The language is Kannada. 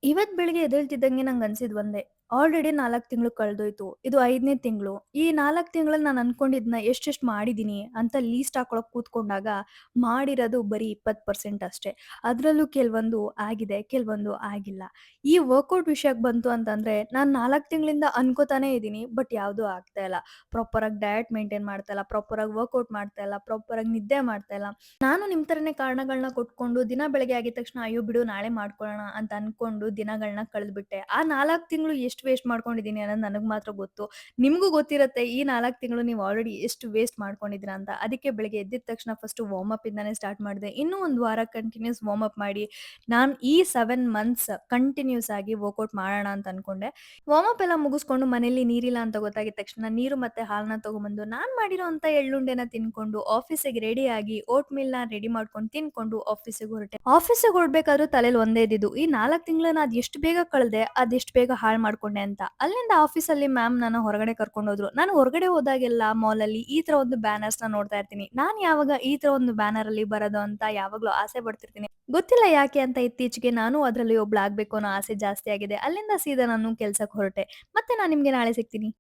ಇವತ್ ಬೆಳಿಗ್ಗೆ ಎದ್ದೇಳ್ತಿದ್ದಂಗೆ ನಂಗನ್ಸಿದ್ ಒಂದೇ. ಆಲ್ರೆಡಿ 4 ತಿಂಗಳು ಕಳ್ದೋಯ್ತು. ಇದು 5ನೇ ತಿಂಗಳು. ಈ 4 ತಿಂಗಳಲ್ಲಿ ನಾನು ಅನ್ಕೊಂಡಿದ್ನ ಎಷ್ಟೆಷ್ಟ್ ಮಾಡಿದೀನಿ ಅಂತ ಲೀಸ್ಟ್ ಹಾಕೊಳಕ್ ಕೂತ್ಕೊಂಡಾಗ, ಮಾಡಿರೋದು ಬರೀ 20% ಅಷ್ಟೇ. ಅದ್ರಲ್ಲೂ ಕೆಲವೊಂದು ಆಗಿದೆ, ಕೆಲವೊಂದು ಆಗಿಲ್ಲ. ಈ ವರ್ಕೌಟ್ ವಿಷಯಕ್ಕೆ ಬಂತು ಅಂತಂದ್ರೆ, ನಾನ್ 4 ತಿಂಗಳಿಂದ ಅನ್ಕೋತಾನೇ ಇದೀನಿ. ಬಟ್ ಯಾವ್ದೂ ಆಗ್ತಾ ಇಲ್ಲ. ಪ್ರಾಪರಾಗಿ ಡಯಟ್ ಮೇಂಟೈನ್ ಮಾಡ್ತಾ ಇಲ್ಲ, ಪ್ರಾಪರಾಗಿ ವರ್ಕೌಟ್ ಮಾಡ್ತಾ ಇಲ್ಲ, ಪ್ರಾಪರಾಗಿ ನಿದ್ದೆ ಮಾಡ್ತಾ ಇಲ್ಲ. ನಾನು ನಿಮ್ ತರನೇ ಕಾರಣಗಳನ್ನ ಕೊಟ್ಕೊಂಡು ದಿನ ಬೆಳಗ್ಗೆ ಆಗಿದ ತಕ್ಷಣ ಅಯ್ಯೋ ಬಿಡು ನಾಳೆ ಮಾಡ್ಕೊಳ್ಳೋಣ ಅಂತ ಅನ್ಕೊಂಡು ದಿನಗಳನ್ನ ಕಳೆದ್ಬಿಟ್ಟೆ. ಆ 4 ತಿಂಗಳು ಎಷ್ಟು ವೇಸ್ಟ್ ಮಾಡ್ಕೊಂಡಿದ್ದೀನಿ ಅನ್ನೋದು ನನಗ್ ಮಾತ್ರ ಗೊತ್ತು. ನಿಮ್ಗೂ ಗೊತ್ತಿರುತ್ತೆ ಈ 4 ತಿಂಗಳು ನೀವು ಆಲ್ರೆಡಿ ಎಷ್ಟು ವೇಸ್ಟ್ ಮಾಡ್ಕೊಂಡಿದ್ದೀರಾ ಅಂತ. ಅದಕ್ಕೆ ಬೆಳಗ್ಗೆ ಎದ್ದಿದ ತಕ್ಷಣ ಫಸ್ಟ್ ವಾರ್ಮ್ ಅಪ್ ಇಂದಾನೆ ಸ್ಟಾರ್ಟ್ ಮಾಡಿದೆ. ಇನ್ನೂ ಒಂದು ವಾರ ಕಂಟಿನ್ಯೂಸ್ ವಾರ್ಮ್ ಅಪ್ ಮಾಡಿ ನಾನು ಈ 7 ಮಂತ್ಸ್ ಕಂಟಿನ್ಯೂಸ್ ಆಗಿ ವರ್ಕೌಟ್ ಮಾಡೋಣ ಅಂತ ಅನ್ಕೊಂಡೆ. ವಾರ್ಮ್ ಅಪ್ ಎಲ್ಲ ಮುಗಿಸ್ಕೊಂಡು ಮನೇಲಿ ನೀರಿಲ್ಲ ಅಂತ ಗೊತ್ತಾಗಿದ ತಕ್ಷಣ ನೀರು ಮತ್ತೆ ಹಾಲನ್ನ ತಗೊಂಬಂದು ನಾನ್ ಮಾಡಿರೋಂಥ ಎಳ್ಳುಂಡೆನ ತಿನ್ಕೊಂಡು ಆಫೀಸಿಗೆ ರೆಡಿ ಆಗಿ ಓಟ್ ಮೀಲ್‌ನ ರೆಡಿ ಮಾಡ್ಕೊಂಡು ತಿನ್ಕೊಂಡು ಆಫೀಸಿಗೆ ಹೊರಟೆ. ಆಫೀಸಿಗೆ ಹೊರಡ್ಬೇಕಾದ್ರೂ ತಲೇಲಿ ಒಂದೇ ಇದ್ದಿದ್ದು ಈ 4 ತಿಂಗಳನ್ನ ಅದೆಷ್ಟು ಬೇಗ ಕಳ್ದೆ, ಅದೆಷ್ಟು ಬೇಗ ಹಾಳು ಮಾಡ್ಕೊಂಡೆ ಅಂತ. ಅಲ್ಲಿಂದ ಆಫೀಸಲ್ಲಿ ಮ್ಯಾಮ್ ನನ್ನ ಹೊರಗಡೆ ಕರ್ಕೊಂಡು ಹೋದ್ರು. ನಾನು ಹೊರಗಡೆ ಹೋದಾಗೆಲ್ಲ ಮಾಲಲ್ಲಿ ಈ ತರ ಒಂದು ಬ್ಯಾನರ್ಸ್‌ನ ನೋಡ್ತಾ ಇರ್ತೀನಿ. ನಾನ್ ಯಾವಾಗ ಈ ತರ ಒಂದು ಬ್ಯಾನರ್ ಅಲ್ಲಿ ಬರೋದು ಅಂತ ಯಾವಾಗ್ಲೂ ಆಸೆ ಪಡ್ತಿರ್ತೀನಿ. ಗೊತ್ತಿಲ್ಲ ಯಾಕೆ ಅಂತ ಇತ್ತೀಚೆಗೆ ನಾನು ಅದ್ರಲ್ಲಿ ಒಬ್ಳಾಗ್ಬೇಕು ಅನ್ನೋ ಆಸೆ ಜಾಸ್ತಿ ಆಗಿದೆ. ಅಲ್ಲಿಂದ ಸೀದಾ ನಾನು ಕೆಲ್ಸಕ್ಕೆ ಹೊರಟೆ. ಮತ್ತೆ ನಾನ್ ನಿಮ್ಗೆ ನಾಳೆ ಸಿಗ್ತೀನಿ.